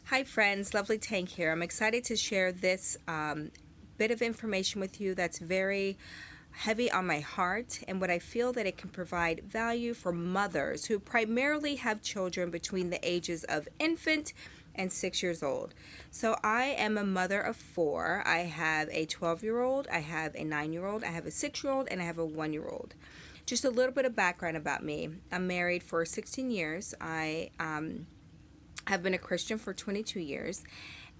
Hi, friends. Lovely Tank here. I'm excited to share this bit of information with you that's very heavy on my heart and what I feel that it can provide value for mothers who primarily have children between the ages of infant and 6 years old. So I am a mother of four. I have a 12-year-old, I have a 9-year-old, I have a 6-year-old, and I have a 1-year-old. Just a little bit of background about me. I'm married for 16 years. I've been a Christian for 22 years,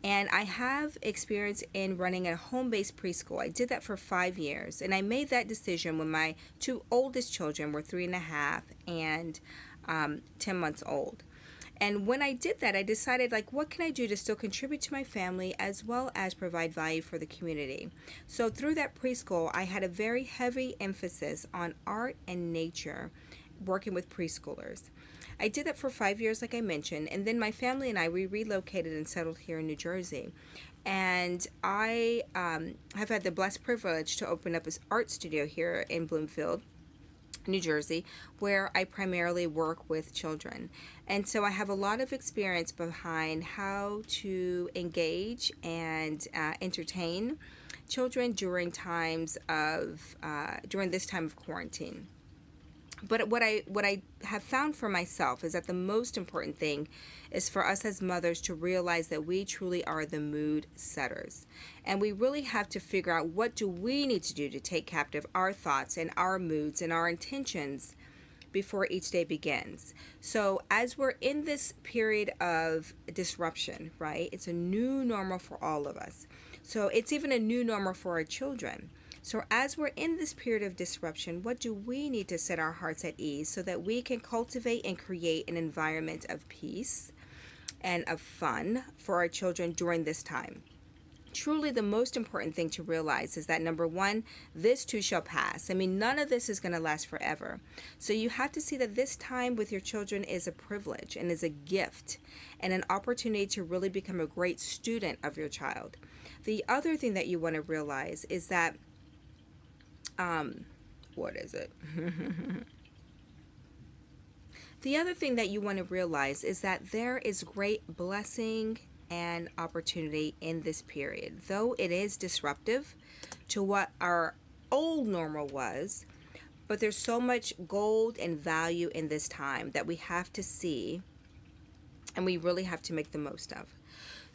and I have experience in running a home based preschool. I did that for 5 years, and I made that decision when my two oldest children were 3.5 and 10 months old. And when I did that, I decided, like, what can I do to still contribute to my family as well as provide value for the community? So through that preschool, I had a very heavy emphasis on art and nature, working with preschoolers. I did that for 5 years, like I mentioned, and then my family and we relocated and settled here in New Jersey. And I have had the blessed privilege to open up an art studio here in Bloomfield, New Jersey, where I primarily work with children. And so I have a lot of experience behind how to engage and entertain children during this time of quarantine. But what I have found for myself is that the most important thing is for us as mothers to realize that we truly are the mood setters. And we really have to figure out, what do we need to do to take captive our thoughts and our moods and our intentions before each day begins. So as we're in this period of disruption, right? It's a new normal for all of us. So it's even a new normal for our children. So as we're in this period of disruption, what do we need to set our hearts at ease so that we can cultivate and create an environment of peace and of fun for our children during this time? Truly, the most important thing to realize is that, number one, this too shall pass. I mean, none of this is going to last forever. So you have to see that this time with your children is a privilege and is a gift and an opportunity to really become a great student of your child. The other thing that you want to realize is that what is it? The other thing that you want to realize is that there is great blessing and opportunity in this period. Though it is disruptive to what our old normal was, but there's so much gold and value in this time that we have to see and we really have to make the most of.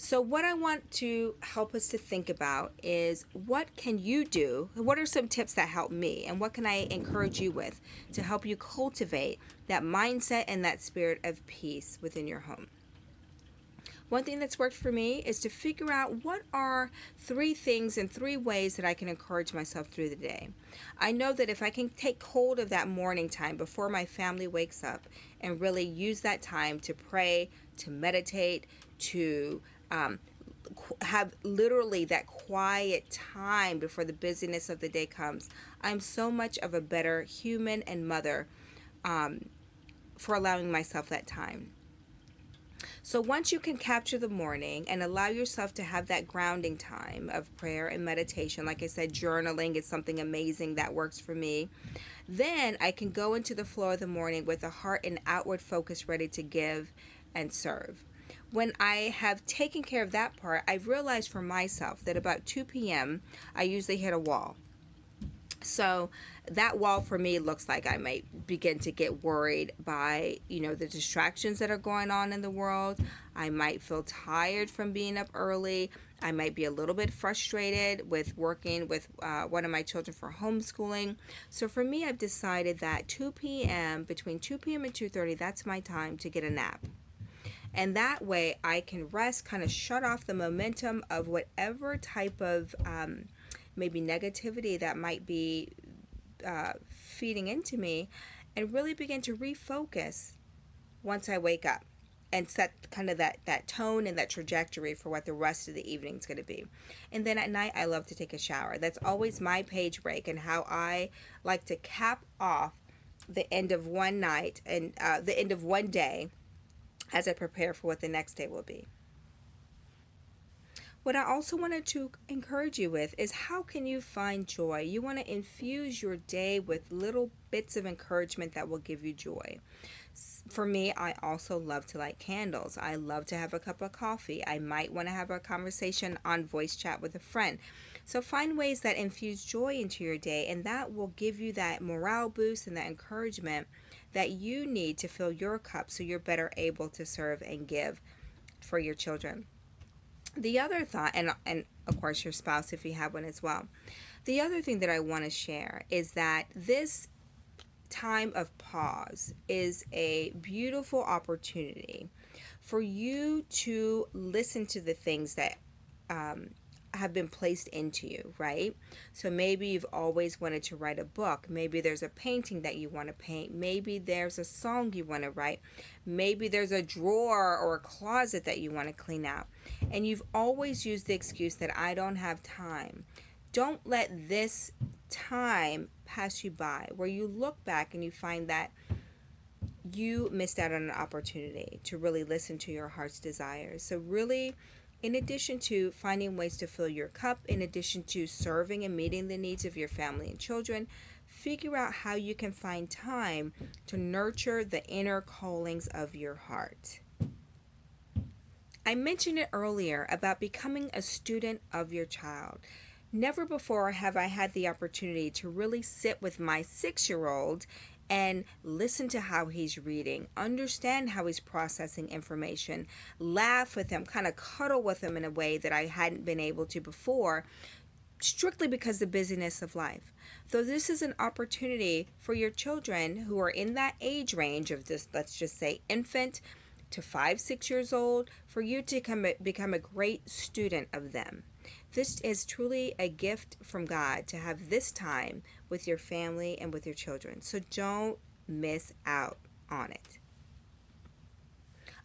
So what I want to help us to think about is, what can you do? What are some tips that help me? And what can I encourage you with to help you cultivate that mindset and that spirit of peace within your home? One thing that's worked for me is to figure out, what are 3 things and 3 ways that I can encourage myself through the day. I know that if I can take hold of that morning time before my family wakes up and really use that time to pray, to meditate, to have literally that quiet time before the busyness of the day comes, I'm so much of a better human and mother for allowing myself that time. So once you can capture the morning and allow yourself to have that grounding time of prayer and meditation, like I said, journaling is something amazing that works for me. Then I can go into the flow of the morning with a heart and outward focus ready to give and serve. When I have taken care of that part, I've realized for myself that about 2 p.m. I usually hit a wall. So that wall for me looks like I might begin to get worried by, the distractions that are going on in the world. I might feel tired from being up early. I might be a little bit frustrated with working with one of my children for homeschooling. So for me, I've decided that 2 p.m., between 2 p.m. and 2:30, that's my time to get a nap. And that way I can rest, kind of shut off the momentum of whatever type of maybe negativity that might be feeding into me, and really begin to refocus once I wake up and set kind of that tone and that trajectory for what the rest of the evening is going to be. And then at night, I love to take a shower. That's always my page break, and how I like to cap off the end of one night and the end of one day as I prepare for what the next day will be. What I also wanted to encourage you with is, how can you find joy? You want to infuse your day with little bits of encouragement that will give you joy. For me, I also love to light candles. I love to have a cup of coffee. I might want to have a conversation on voice chat with a friend. So find ways that infuse joy into your day, and that will give you that morale boost and that encouragement that you need to fill your cup so you're better able to serve and give for your children. The other thought, and of course your spouse if you have one as well. The other thing that I want to share is that this time of pause is a beautiful opportunity for you to listen to the things that um, have been placed into you, right? So maybe you've always wanted to write a book. Maybe there's a painting that you want to paint. Maybe there's a song you want to write. Maybe there's a drawer or a closet that you want to clean out. And you've always used the excuse that I don't have time. Don't let this time pass you by where you look back and you find that you missed out on an opportunity to really listen to your heart's desires. So, really, in addition to finding ways to fill your cup, in addition to serving and meeting the needs of your family and children, figure out how you can find time to nurture the inner callings of your heart. I mentioned it earlier about becoming a student of your child. Never before have I had the opportunity to really sit with my 6-year-old and listen to how he's reading, understand how he's processing information, laugh with him, kind of cuddle with him in a way that I hadn't been able to before, strictly because of the busyness of life. So this is an opportunity for your children who are in that age range of this, let's just say infant to 5, 6 years old, for you to become a great student of them. This is truly a gift from God to have this time with your family and with your children. So don't miss out on it.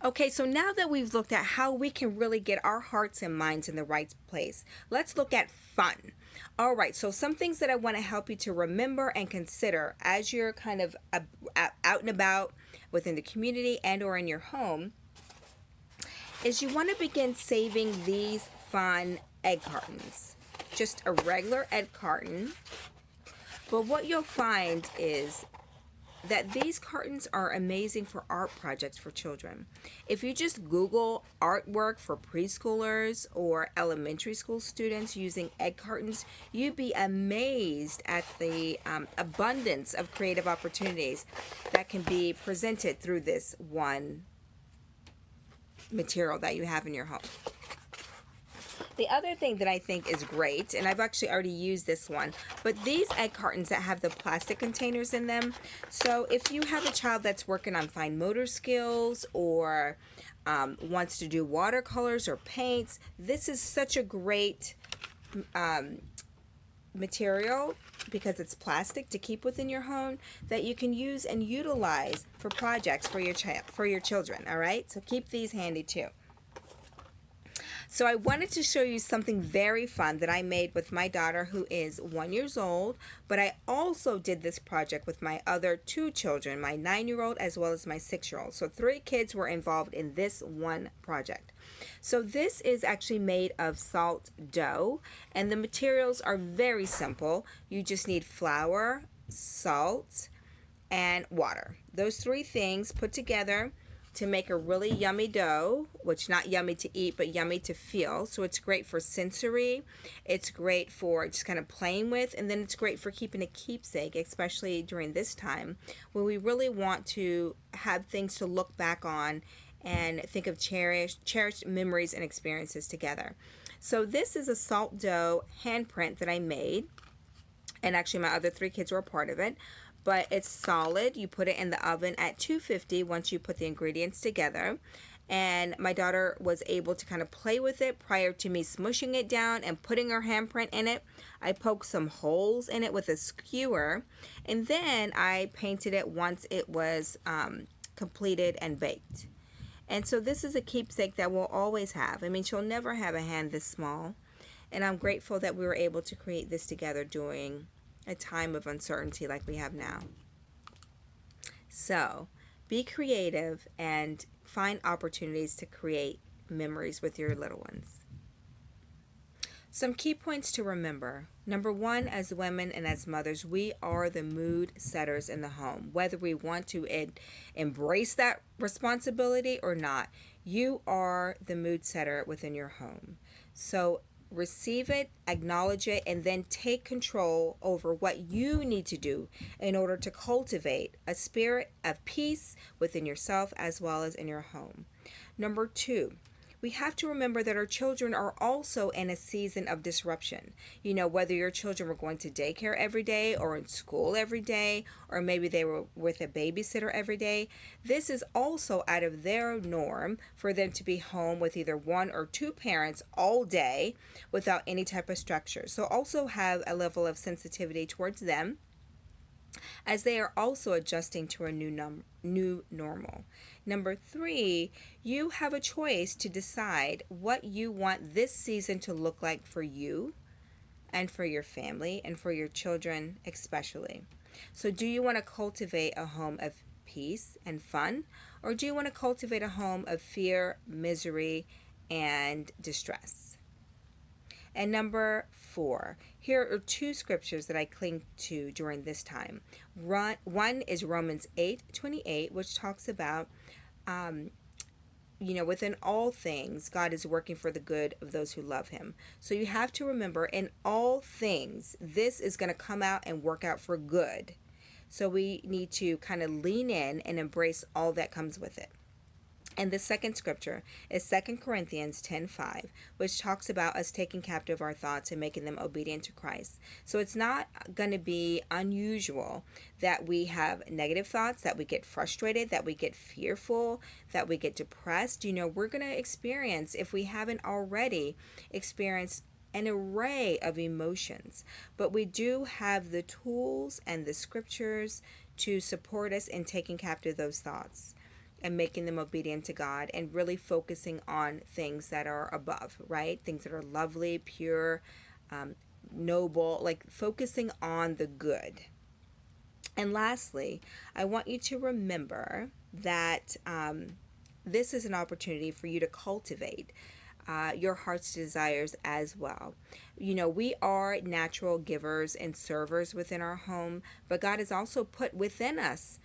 Okay, so now that we've looked at how we can really get our hearts and minds in the right place, let's look at fun. All right, so some things that I want to help you to remember and consider as you're kind of out and about within the community and or in your home is you want to begin saving these fun egg cartons. Just a regular egg carton. But what you'll find is that these cartons are amazing for art projects for children. If you just Google artwork for preschoolers or elementary school students using egg cartons, you'd be amazed at the abundance of creative opportunities that can be presented through this one material that you have in your home. The other thing that I think is great, and I've actually already used this one, but these egg cartons that have the plastic containers in them. So if you have a child that's working on fine motor skills or wants to do watercolors or paints, this is such a great material because it's plastic to keep within your home that you can use and utilize for projects for your children. All right, so keep these handy too. So I wanted to show you something very fun that I made with my daughter who is 1 year old, but I also did this project with my other 2 children, my 9-year-old as well as my 6-year-old. So 3 kids were involved in this one project. So this is actually made of salt dough, and the materials are very simple. You just need flour, salt, and water. Those 3 things put together to make a really yummy dough, which not yummy to eat, but yummy to feel. So it's great for sensory. It's great for just kind of playing with, and then it's great for keeping a keepsake, especially during this time when we really want to have things to look back on and think of cherished memories and experiences together. So this is a salt dough handprint that I made, and actually my other 3 kids were a part of it. But it's solid. You put it in the oven at 250 once you put the ingredients together. And my daughter was able to kind of play with it prior to me smushing it down and putting her handprint in it. I poked some holes in it with a skewer, and then I painted it once it was completed and baked. And so this is a keepsake that we'll always have. I mean, she'll never have a hand this small. And I'm grateful that we were able to create this together during a time of uncertainty like we have now. So be creative and find opportunities to create memories with your little ones. Some key points to remember. Number one, as women and as mothers, we are the mood setters in the home. Whether we want to embrace that responsibility or not, you are the mood setter within your home. So receive it, acknowledge it, and then take control over what you need to do in order to cultivate a spirit of peace within yourself as well as in your home. Number two, we have to remember that our children are also in a season of disruption. You know, whether your children were going to daycare every day or in school every day, or maybe they were with a babysitter every day, this is also out of their norm for them to be home with either one or two parents all day without any type of structure. So also have a level of sensitivity towards them as they are also adjusting to a new normal. Number three, you have a choice to decide what you want this season to look like for you and for your family and for your children especially. So do you want to cultivate a home of peace and fun, or do you want to cultivate a home of fear, misery, and distress? And number four, here are two scriptures that I cling to during this time. One is Romans 8:28, which talks about, um, within all things, God is working for the good of those who love Him. So you have to remember, in all things, this is going to come out and work out for good. So we need to kind of lean in and embrace all that comes with it. And the second scripture is 2 Corinthians 10:5, which talks about us taking captive our thoughts and making them obedient to Christ. So it's not going to be unusual that we have negative thoughts, that we get frustrated, that we get fearful, that we get depressed. We're going to experience, if we haven't already experienced, an array of emotions. But we do have the tools and the scriptures to support us in taking captive those thoughts and making them obedient to God, and really focusing on things that are above, right? Things that are lovely, pure, noble, like focusing on the good. And lastly, I want you to remember that this is an opportunity for you to cultivate your heart's desires as well. We are natural givers and servers within our home, but God has also put within us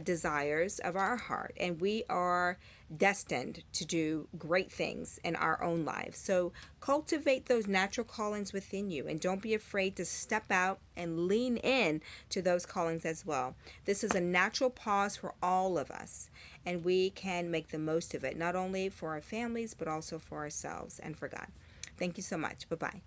desires of our heart, and we are destined to do great things in our own lives. So cultivate those natural callings within you, and don't be afraid to step out and lean in to those callings as well. This is a natural pause for all of us, and we can make the most of it, not only for our families, but also for ourselves and for God. Thank you so much. Bye-bye.